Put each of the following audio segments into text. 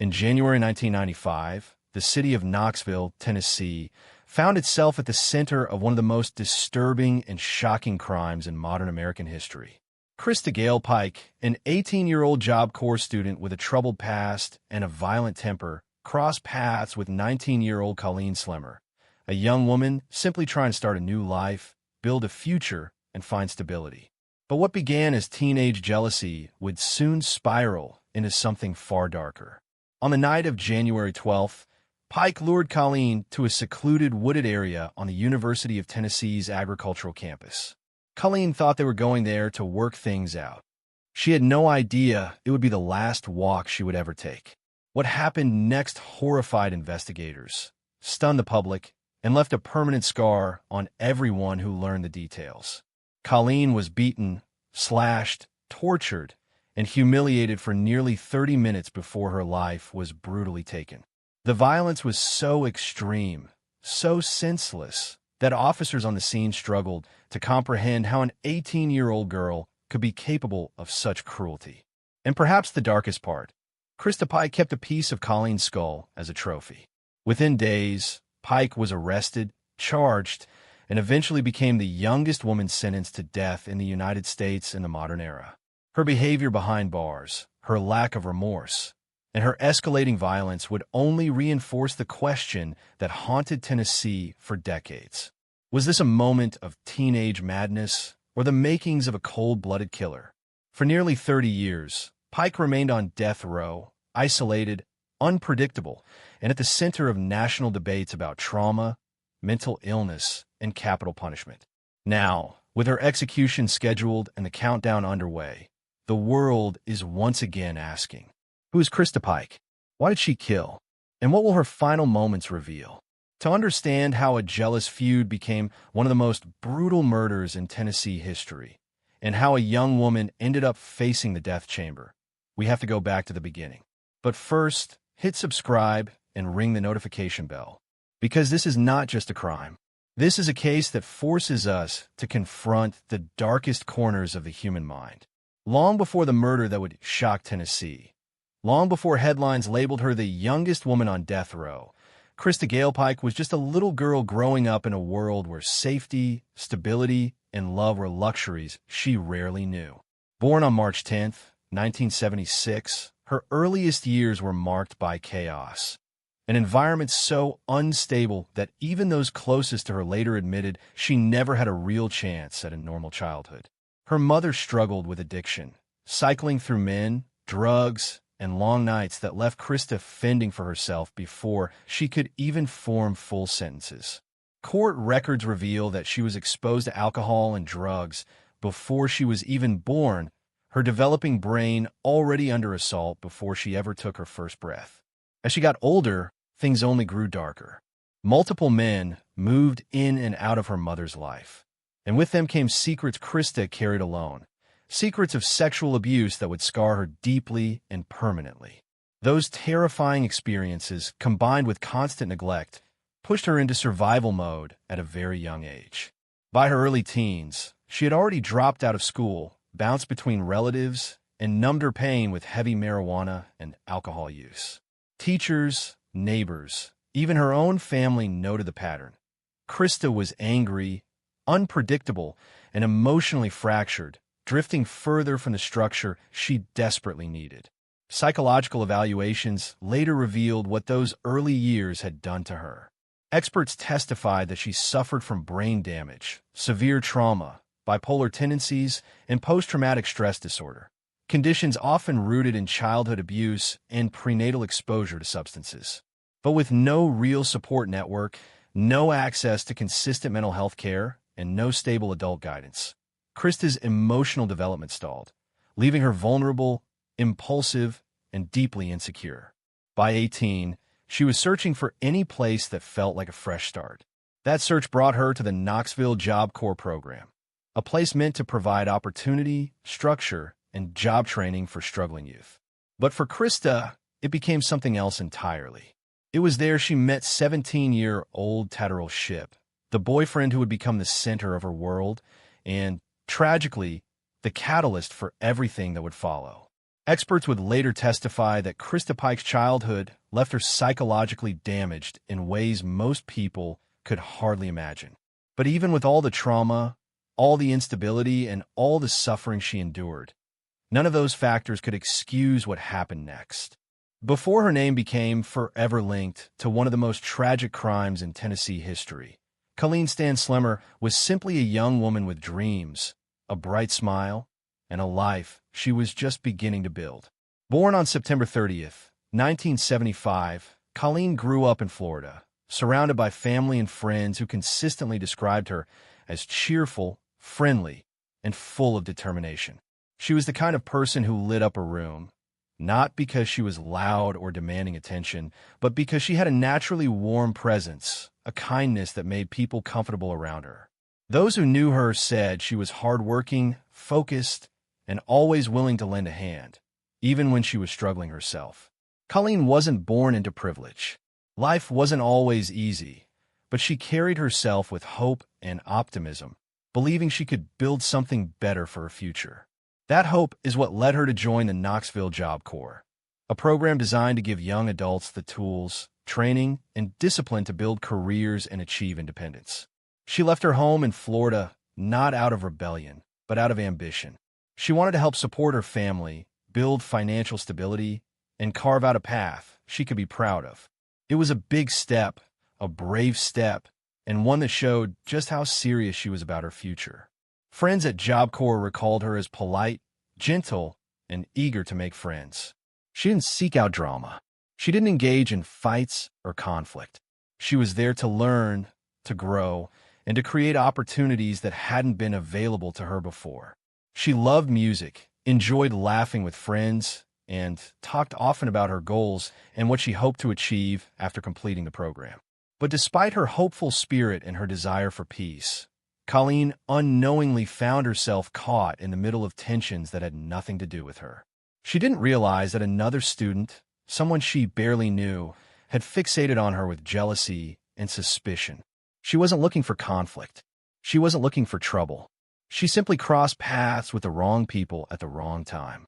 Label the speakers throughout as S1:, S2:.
S1: In January 1995, the city of Knoxville, Tennessee, found itself at the center of one of the most disturbing and shocking crimes in modern American history. Christa Pike, an 18-year-old Job Corps student with a troubled past and a violent temper, crossed paths with 19-year-old Colleen Slemmer, a young woman simply trying to start a new life, build a future, and find stability. But what began as teenage jealousy would soon spiral into something far darker. On the night of January 12th, Pike lured Colleen to a secluded, wooded area on the University of Tennessee's agricultural campus. Colleen thought they were going there to work things out. She had no idea it would be the last walk she would ever take. What happened next horrified investigators, stunned the public, and left a permanent scar on everyone who learned the details. Colleen was beaten, slashed, tortured, and humiliated for nearly 30 minutes before her life was brutally taken. The violence was so extreme, so senseless, that officers on the scene struggled to comprehend how an 18-year-old girl could be capable of such cruelty. And perhaps the darkest part, Christa Pike kept a piece of Colleen's skull as a trophy. Within days, Pike was arrested, charged, and eventually became the youngest woman sentenced to death in the United States in the modern era. Her behavior behind bars, her lack of remorse, and her escalating violence would only reinforce the question that haunted Tennessee for decades. Was this a moment of teenage madness or the makings of a cold-blooded killer? For nearly 30 years, Pike remained on death row, isolated, unpredictable, and at the center of national debates about trauma, mental illness, and capital punishment. Now, with her execution scheduled and the countdown underway, the world is once again asking, who is Christa Pike? Why did she kill? And what will her final moments reveal? To understand how a jealous feud became one of the most brutal murders in Tennessee history, and how a young woman ended up facing the death chamber, we have to go back to the beginning. But first, hit subscribe and ring the notification bell, because this is not just a crime. This is a case that forces us to confront the darkest corners of the human mind. Long before the murder that would shock Tennessee, long before headlines labeled her the youngest woman on death row, Christa Pike was just a little girl growing up in a world where safety, stability, and love were luxuries she rarely knew. Born on March 10th, 1976, her earliest years were marked by chaos. An environment so unstable that even those closest to her later admitted she never had a real chance at a normal childhood. Her mother struggled with addiction, cycling through men, drugs, and long nights that left Christa fending for herself before she could even form full sentences. Court records reveal that she was exposed to alcohol and drugs before she was even born, her developing brain already under assault before she ever took her first breath. As she got older, things only grew darker. Multiple men moved in and out of her mother's life, and with them came secrets Christa carried alone. Secrets of sexual abuse that would scar her deeply and permanently. Those terrifying experiences, combined with constant neglect, pushed her into survival mode at a very young age. By her early teens, she had already dropped out of school, bounced between relatives, and numbed her pain with heavy marijuana and alcohol use. Teachers, neighbors, even her own family noted the pattern. Christa was angry, unpredictable, and emotionally fractured, drifting further from the structure she desperately needed. Psychological evaluations later revealed what those early years had done to her. Experts testified that she suffered from brain damage, severe trauma, bipolar tendencies, and post-traumatic stress disorder, conditions often rooted in childhood abuse and prenatal exposure to substances. But with no real support network, no access to consistent mental health care, and no stable adult guidance, Christa's emotional development stalled, leaving her vulnerable, impulsive, and deeply insecure. By 18, she was searching for any place that felt like a fresh start. That search brought her to the Knoxville Job Corps program, a place meant to provide opportunity, structure, and job training for struggling youth. But for Christa, it became something else entirely. It was there she met 17-year-old Tatterall Shipp, the boyfriend who would become the center of her world, and, tragically, the catalyst for everything that would follow. Experts would later testify that Christa Pike's childhood left her psychologically damaged in ways most people could hardly imagine. But even with all the trauma, all the instability, and all the suffering she endured, none of those factors could excuse what happened next. Before her name became forever linked to one of the most tragic crimes in Tennessee history, Colleen Slemmer was simply a young woman with dreams, a bright smile, and a life she was just beginning to build. Born on September 30th, 1975, Colleen grew up in Florida, surrounded by family and friends who consistently described her as cheerful, friendly, and full of determination. She was the kind of person who lit up a room, not because she was loud or demanding attention, but because she had a naturally warm presence, a kindness that made people comfortable around her. Those who knew her said she was hardworking, focused, and always willing to lend a hand, even when she was struggling herself. Colleen wasn't born into privilege. Life wasn't always easy, but she carried herself with hope and optimism, believing she could build something better for her future. That hope is what led her to join the Knoxville Job Corps, a program designed to give young adults the tools, training, and discipline to build careers and achieve independence. She left her home in Florida not out of rebellion, but out of ambition. She wanted to help support her family, build financial stability, and carve out a path she could be proud of. It was a big step, a brave step, and one that showed just how serious she was about her future. Friends at Job Corps recalled her as polite, gentle, and eager to make friends. She didn't seek out drama. She didn't engage in fights or conflict. She was there to learn, to grow, and to create opportunities that hadn't been available to her before. She loved music, enjoyed laughing with friends, and talked often about her goals and what she hoped to achieve after completing the program. But despite her hopeful spirit and her desire for peace, Colleen unknowingly found herself caught in the middle of tensions that had nothing to do with her. She didn't realize that another student, someone she barely knew, had fixated on her with jealousy and suspicion. She wasn't looking for conflict. She wasn't looking for trouble. She simply crossed paths with the wrong people at the wrong time.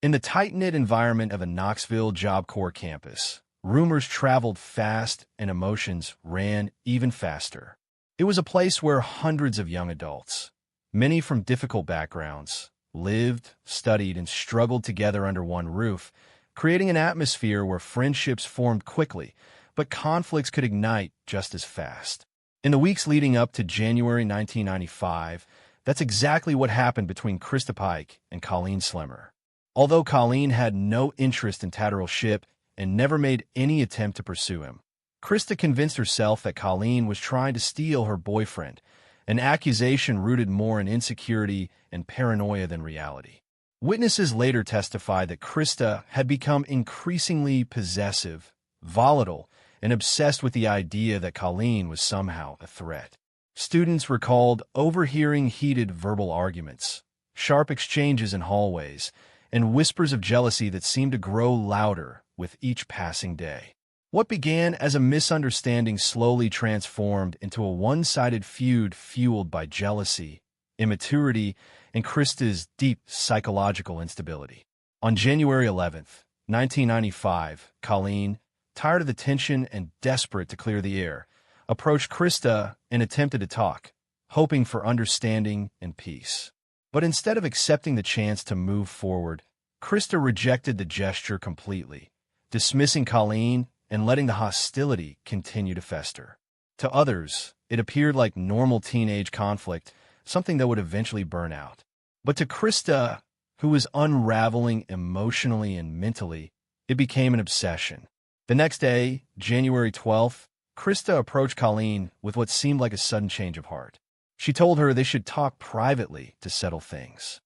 S1: In the tight-knit environment of a Knoxville Job Corps campus, rumors traveled fast and emotions ran even faster. It was a place where hundreds of young adults, many from difficult backgrounds, lived, studied, and struggled together under one roof, creating an atmosphere where friendships formed quickly, but conflicts could ignite just as fast. In the weeks leading up to January 1995, that's exactly what happened between Christa Pike and Colleen Slemmer. Although Colleen had no interest in Tatterall's ship and never made any attempt to pursue him, Christa convinced herself that Colleen was trying to steal her boyfriend, an accusation rooted more in insecurity and paranoia than reality. Witnesses later testified that Christa had become increasingly possessive, volatile, and obsessed with the idea that Colleen was somehow a threat. Students recalled overhearing heated verbal arguments, sharp exchanges in hallways, and whispers of jealousy that seemed to grow louder with each passing day. What began as a misunderstanding slowly transformed into a one-sided feud fueled by jealousy, immaturity, and Christa's deep psychological instability. On January 11th, 1995, Colleen, tired of the tension and desperate to clear the air, approached Christa and attempted to talk, hoping for understanding and peace. But instead of accepting the chance to move forward, Christa rejected the gesture completely, dismissing Colleen and letting the hostility continue to fester. To others, it appeared like normal teenage conflict, something that would eventually burn out. But to Christa, who was unraveling emotionally and mentally, it became an obsession. The next day, January 12th, Christa approached Colleen with what seemed like a sudden change of heart. She told her they should talk privately to settle things.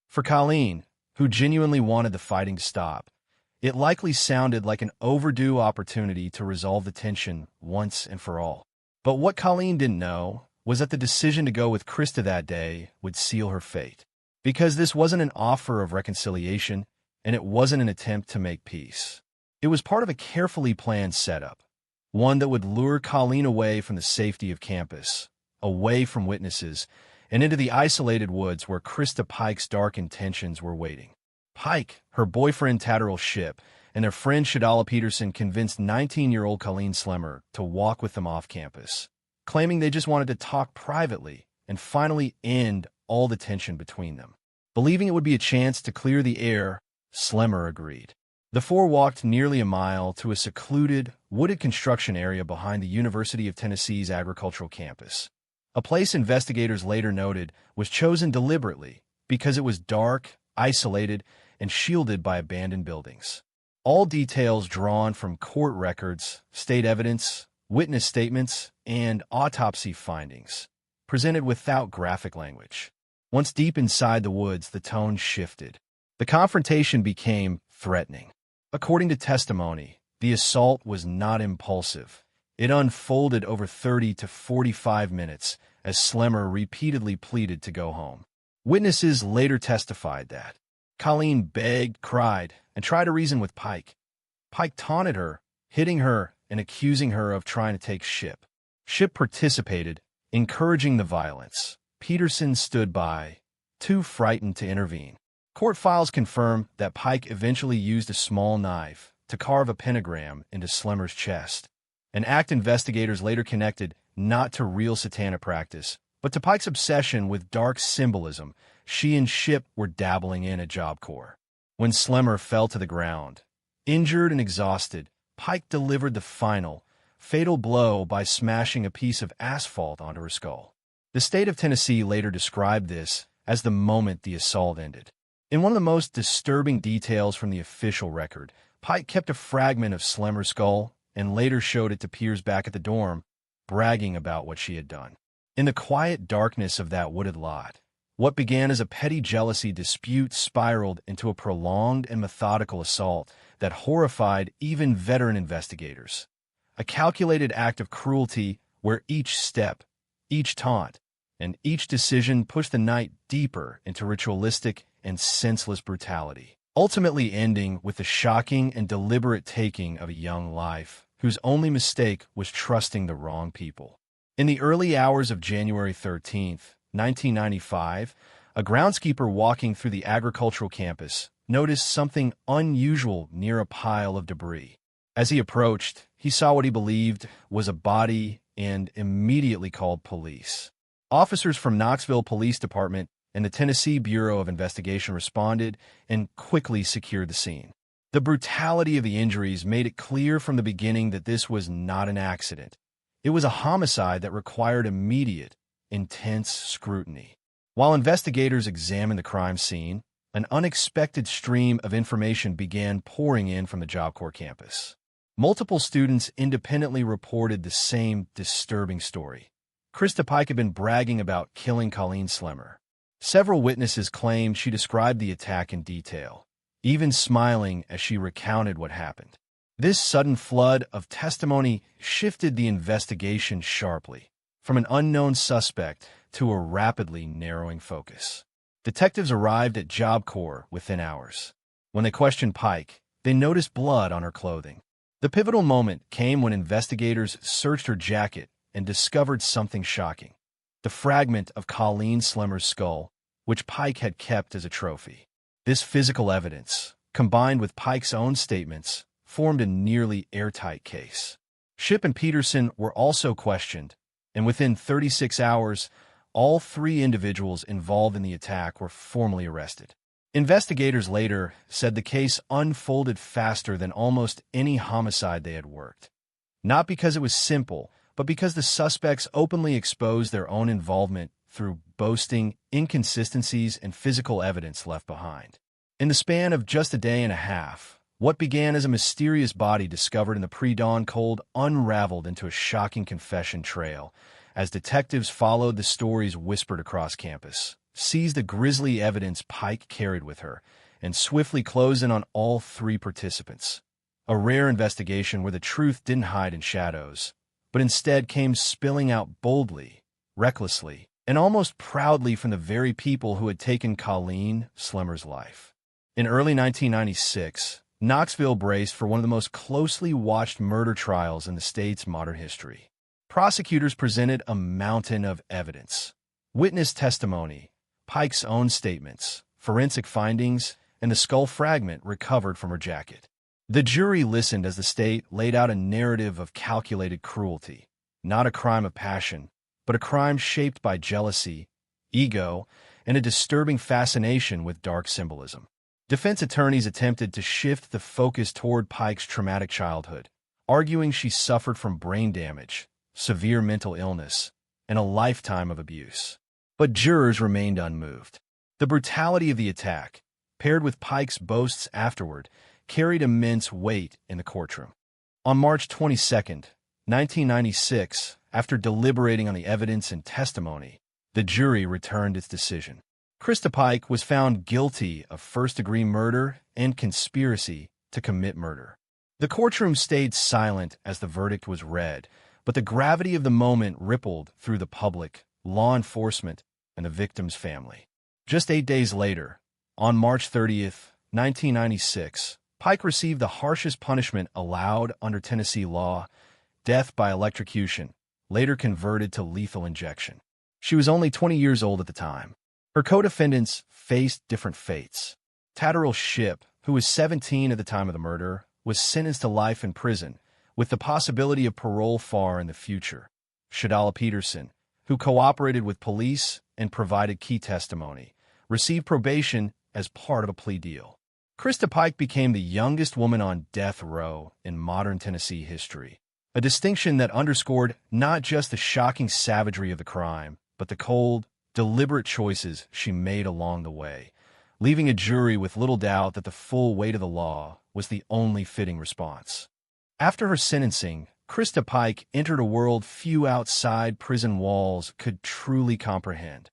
S1: For Colleen, who genuinely wanted the fighting to stop, it likely sounded like an overdue opportunity to resolve the tension once and for all. But what Colleen didn't know was that the decision to go with Christa that day would seal her fate. Because this wasn't an offer of reconciliation, and it wasn't an attempt to make peace. It was part of a carefully planned setup, one that would lure Colleen away from the safety of campus, away from witnesses, and into the isolated woods where Christa Pike's dark intentions were waiting. Pike, her boyfriend Tatterall Shipp, and their friend Shadala Peterson convinced 19-year-old Colleen Slemmer to walk with them off campus, claiming they just wanted to talk privately and finally end all the tension between them. Believing it would be a chance to clear the air, Slemmer agreed. The four walked nearly a mile to a secluded, wooded construction area behind the University of Tennessee's agricultural campus, a place investigators later noted was chosen deliberately because it was dark, isolated, and shielded by abandoned buildings. All details drawn from court records, state evidence, witness statements, and autopsy findings, presented without graphic language. Once deep inside the woods, the tone shifted. The confrontation became threatening. According to testimony, the assault was not impulsive. It unfolded over 30 to 45 minutes as Slemmer repeatedly pleaded to go home. Witnesses later testified that Colleen begged, cried, and tried to reason with Pike. Pike taunted her, hitting her, and accusing her of trying to take Shipp. Shipp participated, encouraging the violence. Peterson stood by, too frightened to intervene. Court files confirm that Pike eventually used a small knife to carve a pentagram into Slemmer's chest, an act investigators later connected not to real satanic practice, but to Pike's obsession with dark symbolism she and Shipp were dabbling in at Job Corps. When Slemmer fell to the ground, injured and exhausted, Pike delivered the final, fatal blow by smashing a piece of asphalt onto her skull. The state of Tennessee later described this as the moment the assault ended. In one of the most disturbing details from the official record, Pike kept a fragment of Slemmer's skull and later showed it to peers back at the dorm, bragging about what she had done. In the quiet darkness of that wooded lot, what began as a petty jealousy dispute spiraled into a prolonged and methodical assault that horrified even veteran investigators. A calculated act of cruelty where each step, each taunt, and each decision pushed the night deeper into ritualistic and senseless brutality, ultimately ending with the shocking and deliberate taking of a young life whose only mistake was trusting the wrong people. In the early hours of January 13th, 1995, a groundskeeper walking through the agricultural campus noticed something unusual near a pile of debris. As he approached, he saw what he believed was a body and immediately called police. Officers from Knoxville Police Department and the Tennessee Bureau of Investigation responded and quickly secured the scene. The brutality of the injuries made it clear from the beginning that this was not an accident. It was a homicide that required immediate, intense scrutiny. While investigators examined the crime scene, an unexpected stream of information began pouring in from the Job Corps campus. Multiple students independently reported the same disturbing story. Christa Pike had been bragging about killing Colleen Slemmer. Several witnesses claimed she described the attack in detail, even smiling as she recounted what happened. This sudden flood of testimony shifted the investigation sharply, from an unknown suspect to a rapidly narrowing focus. Detectives arrived at Job Corps within hours. When they questioned Pike, they noticed blood on her clothing. The pivotal moment came when investigators searched her jacket and discovered something shocking: the fragment of Colleen Slemmer's skull, which Pike had kept as a trophy. This physical evidence, combined with Pike's own statements, formed a nearly airtight case. Shipp and Peterson were also questioned, and within 36 hours, all three individuals involved in the attack were formally arrested. Investigators later said the case unfolded faster than almost any homicide they had worked. Not because it was simple, but because the suspects openly exposed their own involvement through boasting, inconsistencies, and physical evidence left behind. In the span of just a day and a half, what began as a mysterious body discovered in the pre-dawn cold unraveled into a shocking confession trail as detectives followed the stories whispered across campus, seized the grisly evidence Pike carried with her, and swiftly closed in on all three participants. A rare investigation where the truth didn't hide in shadows, but instead came spilling out boldly, recklessly, and almost proudly from the very people who had taken Colleen Slemmer's life. In early 1996, Knoxville braced for one of the most closely watched murder trials in the state's modern history. Prosecutors presented a mountain of evidence: witness testimony, Pike's own statements, forensic findings, and the skull fragment recovered from her jacket. The jury listened as the state laid out a narrative of calculated cruelty, not a crime of passion, but a crime shaped by jealousy, ego, and a disturbing fascination with dark symbolism. Defense attorneys attempted to shift the focus toward Pike's traumatic childhood, arguing she suffered from brain damage, severe mental illness, and a lifetime of abuse. But jurors remained unmoved. The brutality of the attack, paired with Pike's boasts afterward, carried immense weight in the courtroom. On March 22, 1996, after deliberating on the evidence and testimony, the jury returned its decision. Christa Pike was found guilty of first-degree murder and conspiracy to commit murder. The courtroom stayed silent as the verdict was read, but the gravity of the moment rippled through the public, law enforcement, and the victim's family. Just 8 days later, on March 30, 1996, Pike received the harshest punishment allowed under Tennessee law, death by electrocution, later converted to lethal injection. She was only 20 years old at the time. Her co-defendants faced different fates. Tatterall Shipp, who was 17 at the time of the murder, was sentenced to life in prison, with the possibility of parole far in the future. Shadala Peterson, who cooperated with police and provided key testimony, received probation as part of a plea deal. Christa Pike became the youngest woman on death row in modern Tennessee history, a distinction that underscored not just the shocking savagery of the crime, but the cold, deliberate choices she made along the way, leaving a jury with little doubt that the full weight of the law was the only fitting response. After her sentencing, Christa Pike entered a world few outside prison walls could truly comprehend.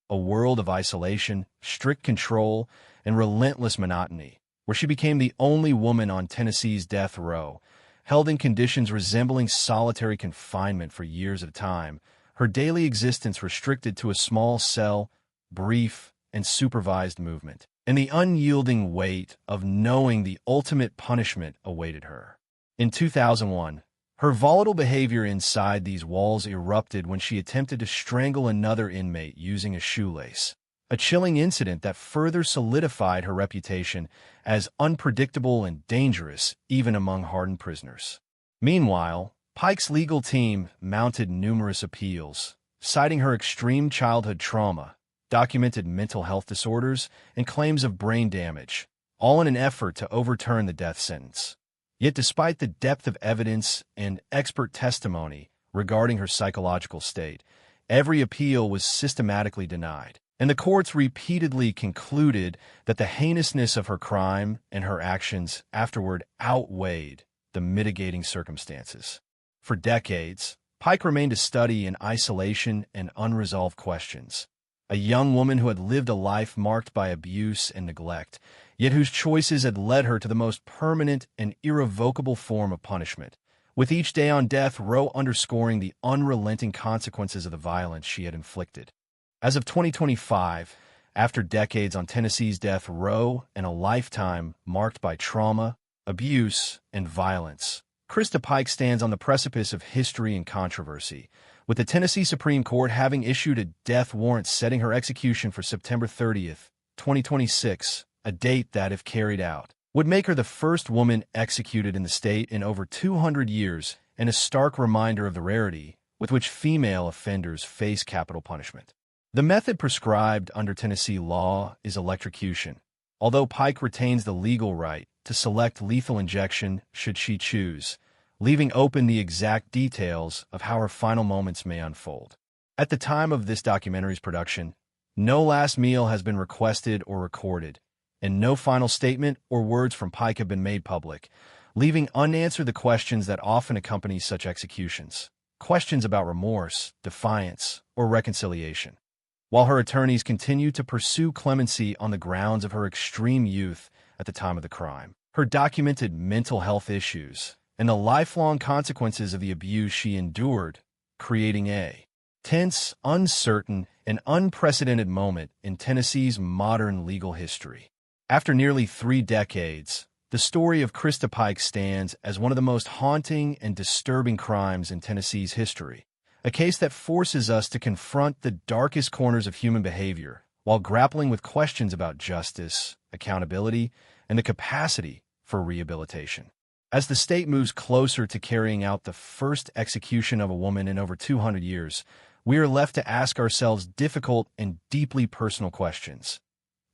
S1: A world of isolation, strict control, and relentless monotony, where she became the only woman on Tennessee's death row, held in conditions resembling solitary confinement for years at a time, her daily existence restricted to a small cell, brief, and supervised movement, and the unyielding weight of knowing the ultimate punishment awaited her. In 2001, her volatile behavior inside these walls erupted when she attempted to strangle another inmate using a shoelace, a chilling incident that further solidified her reputation as unpredictable and dangerous even among hardened prisoners. Meanwhile, Pike's legal team mounted numerous appeals, citing her extreme childhood trauma, documented mental health disorders, and claims of brain damage, all in an effort to overturn the death sentence. Yet despite the depth of evidence and expert testimony regarding her psychological state, every appeal was systematically denied, and the courts repeatedly concluded that the heinousness of her crime and her actions afterward outweighed the mitigating circumstances. For decades, Pike remained a study in isolation and unresolved questions, a young woman who had lived a life marked by abuse and neglect, yet whose choices had led her to the most permanent and irrevocable form of punishment, with each day on death row underscoring the unrelenting consequences of the violence she had inflicted. As of 2025, after decades on Tennessee's death row and a lifetime marked by trauma, abuse, and violence, Christa Pike stands on the precipice of history and controversy, with the Tennessee Supreme Court having issued a death warrant setting her execution for September 30, 2026, a date that, if carried out, would make her the first woman executed in the state in over 200 years and a stark reminder of the rarity with which female offenders face capital punishment. The method prescribed under Tennessee law is electrocution, although Pike retains the legal right to select lethal injection should she choose, leaving open the exact details of how her final moments may unfold. At the time of this documentary's production, no last meal has been requested or recorded, and no final statement or words from Pike have been made public, leaving unanswered the questions that often accompany such executions, questions about remorse, defiance, or reconciliation. While her attorneys continue to pursue clemency on the grounds of her extreme youth at the time of the crime, her documented mental health issues, and the lifelong consequences of the abuse she endured, creating a tense, uncertain, and unprecedented moment in Tennessee's modern legal history. After nearly 3 decades, the story of Christa Pike stands as one of the most haunting and disturbing crimes in Tennessee's history, a case that forces us to confront the darkest corners of human behavior, while grappling with questions about justice, accountability, and the capacity for rehabilitation. As the state moves closer to carrying out the first execution of a woman in over 200 years, we are left to ask ourselves difficult and deeply personal questions.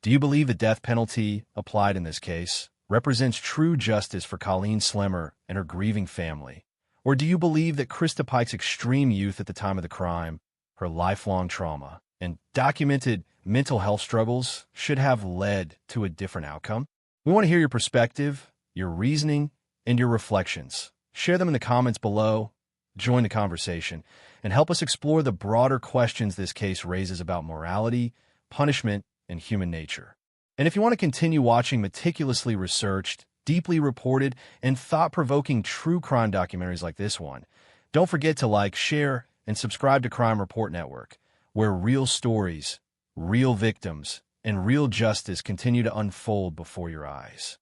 S1: Do you believe the death penalty applied in this case represents true justice for Colleen Slemmer and her grieving family? Or do you believe that Christa Pike's extreme youth at the time of the crime, her lifelong trauma, and documented mental health struggles should have led to a different outcome? We want to hear your perspective, your reasoning, and your reflections. Share them in the comments below, join the conversation, and help us explore the broader questions this case raises about morality, punishment, and human nature. And if you want to continue watching meticulously researched, deeply reported, and thought-provoking true crime documentaries like this one, don't forget to like, share, and subscribe to Crime Report Network, where real stories, real victims, and real justice continue to unfold before your eyes.